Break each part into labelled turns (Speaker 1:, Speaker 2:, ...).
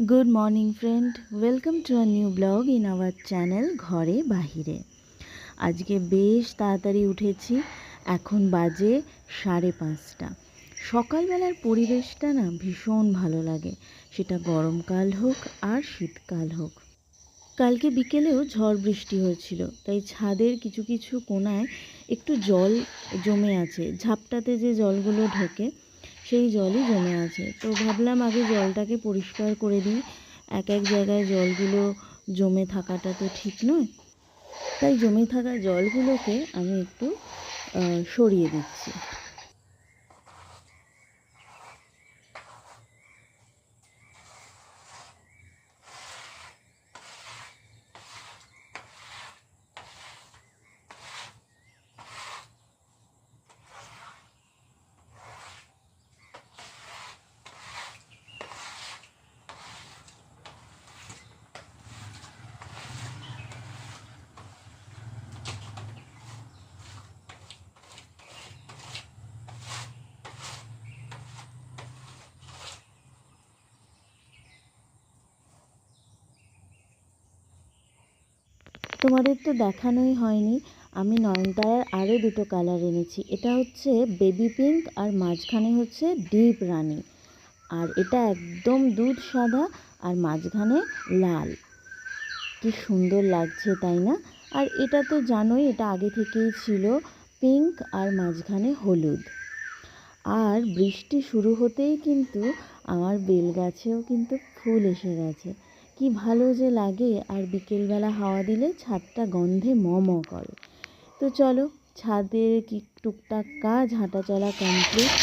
Speaker 1: Good morning friend, welcome to a new blog in our channel ঘরে বাহিরে। আজকে বেশ তাড়াতাড়ি উঠেছি। এখন বাজে 5:30। সকালবেলার পরিবেশটা না ভীষণ ভালো লাগে, সেটা গরমকাল হোক আর শীতকাল হোক। কালকে বিকেলেও ঝড় বৃষ্টি হয়েছিল, তাই ছাদের কিছু কিছু কোণায় একটু জল জমে আছে। ঝাপটাতে যে জলগুলো ঢোকে সেই জলই জমে আছে। তো ভাবলাম আগে জলটাকে পরিষ্কার করে দিই। এক এক জায়গায় জলগুলো জমে থাকাটা তো ঠিক নয়, তাই জমে থাকা জলগুলোকে আমি একটু সরিয়ে দিচ্ছি। তোমাদের তো দেখানোই হয়নি, আমি নয়নতারার আরও দুটো কালার এনেছি। এটা হচ্ছে বেবি পিঙ্ক আর মাঝখানে হচ্ছে ডিপ রানি। আর এটা একদম দুধ সাদা আর মাঝখানে লাল। কি সুন্দর লাগছে তাই না? আর এটা তো জানোই, এটা আগে থেকেই ছিল পিঙ্ক আর মাঝখানে হলুদ। আর বৃষ্টি শুরু হতেই কিন্তু আমার বেল গাছেও কিন্তু ফুল এসে গেছে। কি ভালো যে লাগে, আর বিকেলবেলা হাওয়া দিলে ছাদটা গন্ধে ম ম করে। তো চলো, ছাদের কি টুকটাক কাজ হাঁটা চলা কমপ্লিট।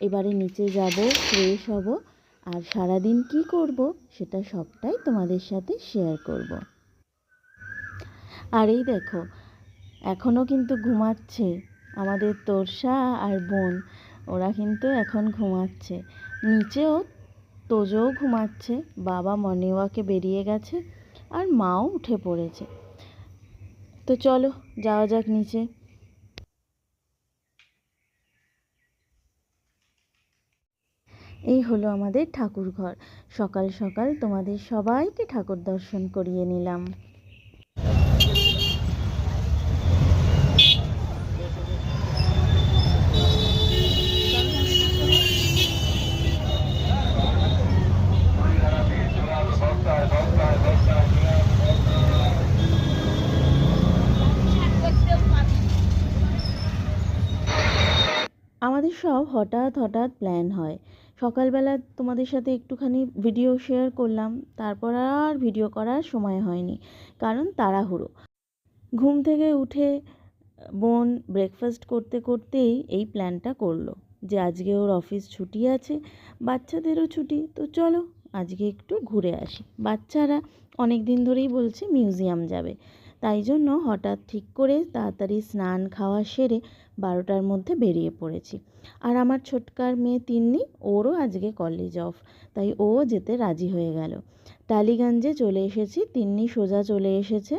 Speaker 1: এবারে নিচে যাব, ফ্রেশ হব, আর সারাদিন কি করব সেটা সবটাই তোমাদের সাথে শেয়ার করব। আর এই দেখো, এখনও কিন্তু ঘুমাচ্ছে আমাদের তোরসা আর বোন। ওরা কিন্তু এখন ঘুমাচ্ছে। নিচেও তোজও ঘুমাচ্ছে, বাবা মর্নিং ওয়াকে বেরিয়ে গেছে, আর মাও উঠে পড়েছে। তো চলো যাওয়া যাক নিচে। এই হলো আমাদের ঠাকুর ঘর। সকাল সকাল তোমাদের সবাইকে ঠাকুর দর্শন করিয়ে নিলাম। আমাদের সব হঠাৎ হঠাৎ প্ল্যান হয়। সকালবেলা তোমাদের সাথে একটুখানি ভিডিও শেয়ার করলাম, তারপর আর ভিডিও করার সময় হয়নি, কারণ তাড়াহুড়ো। ঘুম থেকে উঠে বোন ব্রেকফাস্ট করতে করতেই এই প্ল্যানটা করলো যে আজকে ওর অফিস ছুটি আছে, বাচ্চাদেরও ছুটি, তো চলো আজকে একটু ঘুরে আসি। বাচ্চারা অনেক দিন ধরেই বলছে মিউজিয়াম যাবে, তাই জন্য হঠাৎ ঠিক করে তাড়াতাড়ি স্নান খাওয়া সেরে 12টার মধ্যে বেরিয়ে পড়েছি। আর আমার ছোটকার মেয়ে তিন্নি, ওরও আজকে কলেজ অফ, তাই ও যেতে রাজি হয়ে গেল। টালিগঞ্জে চলে এসেছি, তিন্নি সোজা চলে এসেছে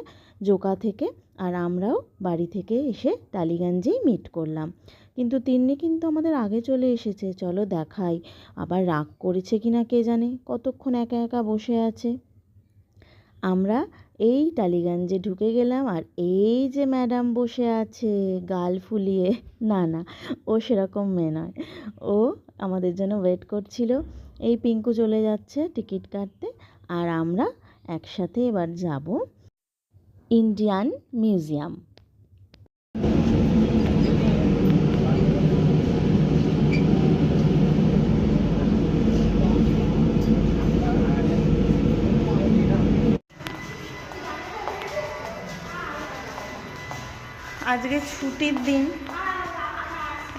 Speaker 1: জোকা থেকে, আর আমরাও বাড়ি থেকে এসে টালিগঞ্জেই মিট করলাম। কিন্তু তিন্নি কিন্তু আমাদের আগে চলে এসেছে। চলো দেখাই, আবার রাগ করেছে কিনা কে জানে, কতক্ষণ একা একা বসে আছে। আমরা এই টালিগঞ্জে ঢুকে গেলাম, আর এই যে ম্যাডাম বসে আছে গাল ফুলিয়ে, না না, ও সেরকম মেয়ে নয়, ও আমাদের জন্য ওয়েট করছিল। এই পিঙ্কু চলে যাচ্ছে টিকিট কাটতে, আর আমরা একসাথে এবার যাব ইন্ডিয়ান মিউজিয়াম। আজকে ছুটির দিন,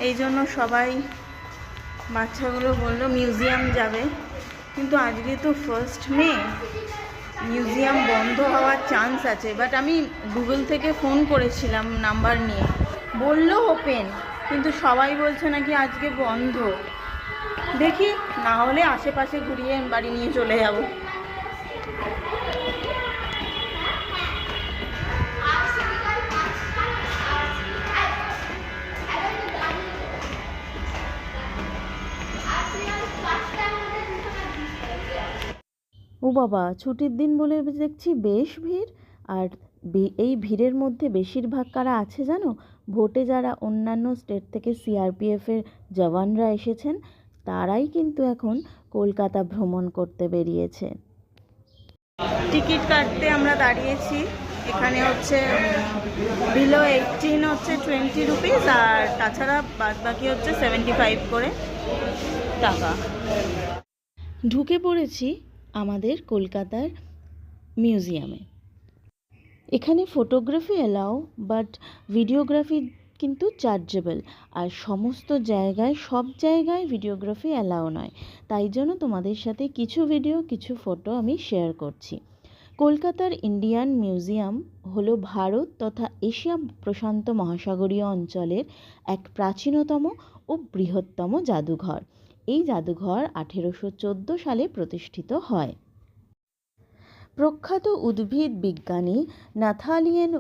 Speaker 1: এই জন্য সবাই বাচ্চাগুলো বললো মিউজিয়াম যাবে, কিন্তু আজকে তো 1 মে, মিউজিয়াম বন্ধ হওয়ার চান্স আছে। বাট আমি গুগল থেকে ফোন করেছিলাম নাম্বার নিয়ে, বললো ওপেন, কিন্তু সবাই বলছে নাকি আজকে বন্ধ। দেখি, না হলে আশেপাশে ঘুরিয়ে বাড়ি নিয়ে চলে যাব। ও বাবা, ছুটির দিন বলে দেখছি বেশ ভিড়। আর এই ভিড়ের মধ্যে বেশিরভাগ কারা আছে জানো? ভোটে যারা অন্যান্য স্টেট থেকে সিআরপিএফের জওয়ানরা এসেছেন, তারাই কিন্তু এখন কলকাতা ভ্রমণ করতে বেরিয়েছে। টিকিট কাটতে আমরা দাঁড়িয়েছি। এখানে হচ্ছে বিলো 18 হচ্ছে 20 রুপিস, আর তাছাড়া বাদ বাকি হচ্ছে 75 করে টাকা। ঢুকে পড়েছি আমাদের কলকাতার মিউজিয়ামে। এখানে ফটোগ্রাফি এলাও, বাট ভিডিওগ্রাফি কিন্তু চার্জেবল। আর সমস্ত জায়গায়, সব জায়গায় ভিডিওগ্রাফি এলাও নয়। তাই জন্য তোমাদের সাথে কিছু ভিডিও, কিছু ফটো আমি শেয়ার করছি। কলকাতার ইন্ডিয়ান মিউজিয়াম হলো ভারত তথা এশিয়া প্রশান্ত মহাসাগরীয় অঞ্চলের এক প্রাচীনতম ও বৃহত্তম জাদুঘর। এই জাদুঘর 1814 সালে প্রতিষ্ঠিত হয়। প্রখ্যাত উদ্ভিদ বিজ্ঞানী নাথালিয়েন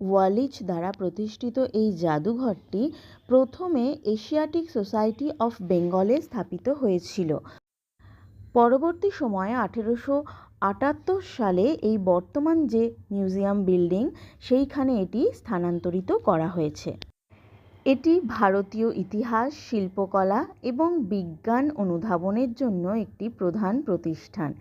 Speaker 1: ওয়ালিচ দ্বারা প্রতিষ্ঠিত এই জাদুঘরটি প্রথমে এশিয়াটিক সোসাইটি অফ বেঙ্গলে স্থাপিত হয়েছিল। পরবর্তী সময়ে 1878 সালে এই বর্তমান যে মিউজিয়াম বিল্ডিং, সেইখানে এটি স্থানান্তরিত করা হয়েছে। এটি ভারতীয় ইতিহাস, শিল্পকলা এবং বিজ্ঞান অনুধাবনের জন্য একটি প্রধান প্রতিষ্ঠান।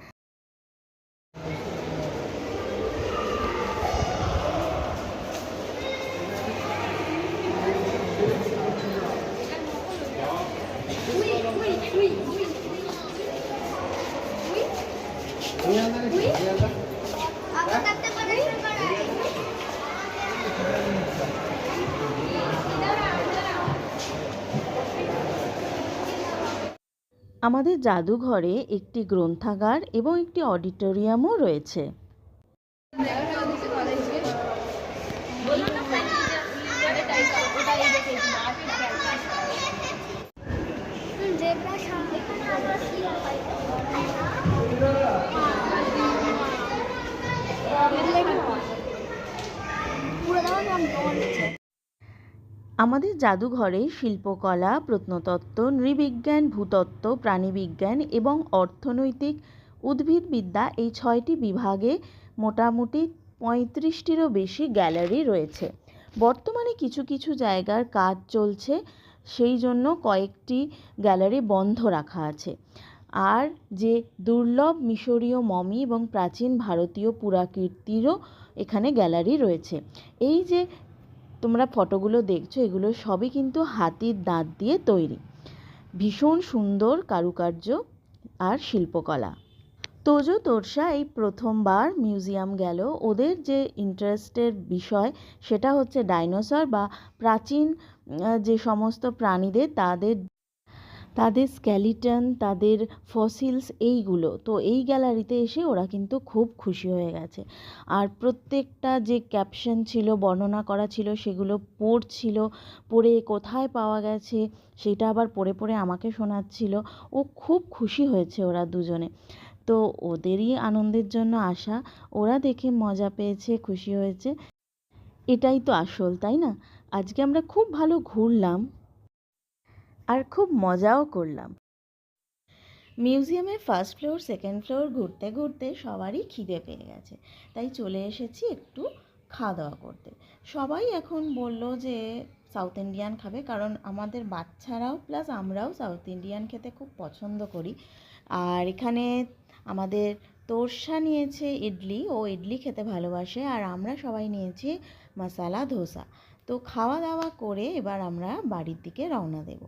Speaker 1: আমাদের জাদুঘরে একটি গ্রন্থাগার এবং একটি অডিটোরিয়ামও রয়েছে। আমাদের জাদুঘরে শিল্পকলা, প্রত্নতত্ত্ব, নৃবিজ্ঞান, ভূতত্ত্ব, প্রাণীবিজ্ঞান এবং অর্থনৈতিক উদ্ভিদবিদ্যা এই 6টি বিভাগে মোটামুটি 35টিরও বেশি গ্যালারি রয়েছে। বর্তমানে কিছু কিছু জায়গার কাজ চলছে, সেই জন্য কয়েকটি গ্যালারি বন্ধ রাখা আছে। আর যে দুর্লভ মিশরীয় মমি এবং প্রাচীন ভারতীয় পুরাকীর্তিরও এখানে গ্যালারি রয়েছে। এই যে তোমরা ফটোগুলো দেখছো, এগুলো সবই কিন্তু হাতির দাঁত দিয়ে তৈরি। ভীষণ সুন্দর কারুকার্য আর শিল্পকলা। তোজো তোরসা এই প্রথমবার মিউজিয়াম গেল। ওদের যে ইন্টারেস্টের বিষয় সেটা হচ্ছে ডাইনোসর বা প্রাচীন যে সমস্ত প্রাণীদের তাদের স্কেলিটন, তাদের ফসিলস, এইগুলো। তো এই গ্যালারিতে এসে ওরা কিন্তু খুব খুশি হয়ে গেছে। আর প্রত্যেকটা যে ক্যাপশন ছিল, বর্ণনা করা ছিল, সেগুলো পড়ছিল, পড়ে কোথায় পাওয়া গেছে সেটা আবার পড়ে পড়ে আমাকে শোনাচ্ছিল। ও খুব খুশি হয়েছে ওরা দুজনে। তো ওদেরই আনন্দের জন্য আসা, ওরা দেখে মজা পেয়েছে, খুশি হয়েছে, এটাই তো আসল, তাই না? আজকে আমরা খুব ভালো ঘুরলাম আর খুব মজাও করলাম। মিউজিয়ামের ফার্স্ট ফ্লোর, সেকেন্ড ফ্লোর ঘুরতে ঘুরতে সবারই খিদে পেয়ে গেছে, তাই চলে এসেছি একটু খাওয়া দাওয়া করতে। সবাই এখন বলল যে সাউথ ইন্ডিয়ান খাবে, কারণ আমাদের বাচ্চারাও প্লাস আমরাও সাউথ ইন্ডিয়ান খেতে খুব পছন্দ করি। আর এখানে আমাদের তোরসা নিয়েছে ইডলি, ও ইডলি খেতে ভালোবাসে, আর আমরা সবাই নিয়েছি মশালা ধোসা। তো খাওয়া দাওয়া করে এবার আমরা বাড়ির দিকে রওনা দেব।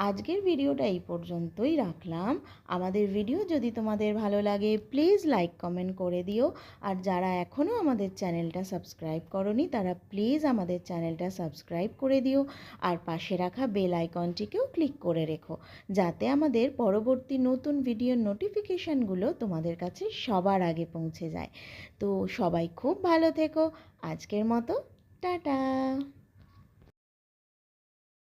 Speaker 1: আজকের ভিডিওটা এই পর্যন্তই রাখলাম। আমাদের ভিডিও যদি তোমাদের ভালো লাগে প্লিজ লাইক কমেন্ট করে দিও। আর যারা এখনও আমাদের চ্যানেলটা সাবস্ক্রাইব করোনি তারা প্লিজ আমাদের চ্যানেলটা সাবস্ক্রাইব করে দিও, আর পাশে রাখা বেল আইকনটিকেও ক্লিক করে রেখো, যাতে আমাদের পরবর্তী নতুন ভিডিওর নোটিফিকেশানগুলো তোমাদের কাছে সবার আগে পৌঁছে যায়। তো সবাই খুব ভালো থেকো। আজকের মতো টাটা।